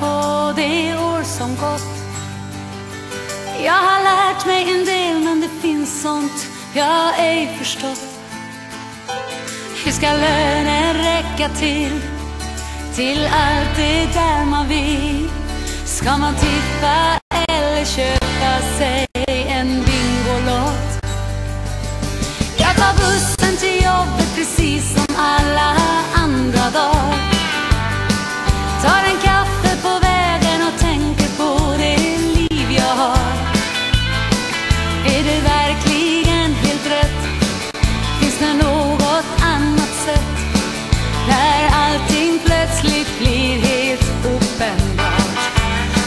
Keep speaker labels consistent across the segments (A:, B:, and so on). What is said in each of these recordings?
A: på de år som gått. Jag har lärt mig en del, men det finns sånt jag ej förstått. Hur ska lönen räcka till allt det där man vill? Ska man tippa eller köpa sig en bingolott? Jag tar bussen till jobbet precis som alla andra dagar. Tar en kaffe på vägen och tänker på det liv jag har. Är det verkligen helt rätt? Finns det något annat sätt? När allting plötsligt blir helt uppenbart.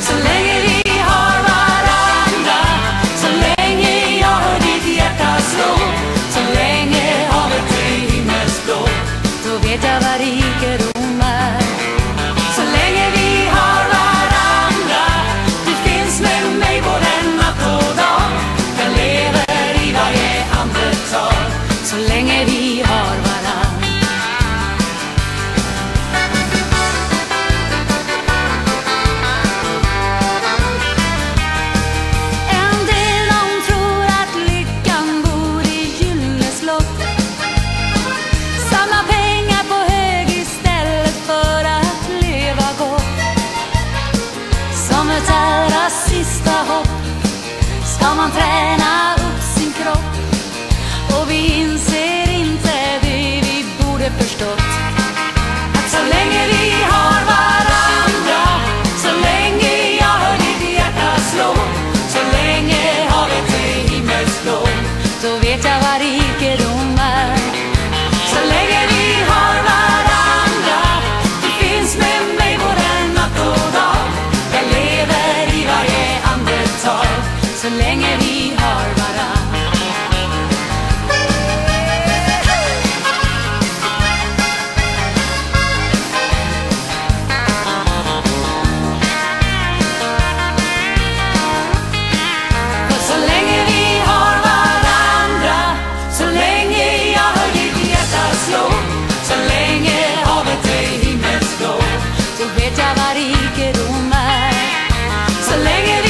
A: Så länge vi har varandra, så länge jag hör ditt hjärta slå, så länge havet är himmelsblå, då vet jag vad rikedom är. Så länge vi har varandra, du finns med mig både natt och dag. Jag lever i varje andetag, så länge vi har varandra. En del de tror att lyckan bor i gyllene slott. Samla pengar på hög istället för att leva gott. Som ett ära sista hopp ska man träna upp sin kropp. Och vi inser inte det vi borde förstått. Att så länge vi har varandra, så länge jag hör ditt hjärta slå, så länge havet är himmelsblå, då vet jag vad rikedom är. Så länge vi har varandra, du finns med mig både natt och dag. Jag lever i varje andetag, så länge vi har varandra. Så länge vi har varandra, så länge jag hör ditt hjärta slå, så länge havet är himmelsblå, då vet jag vad rikedom är. Så länge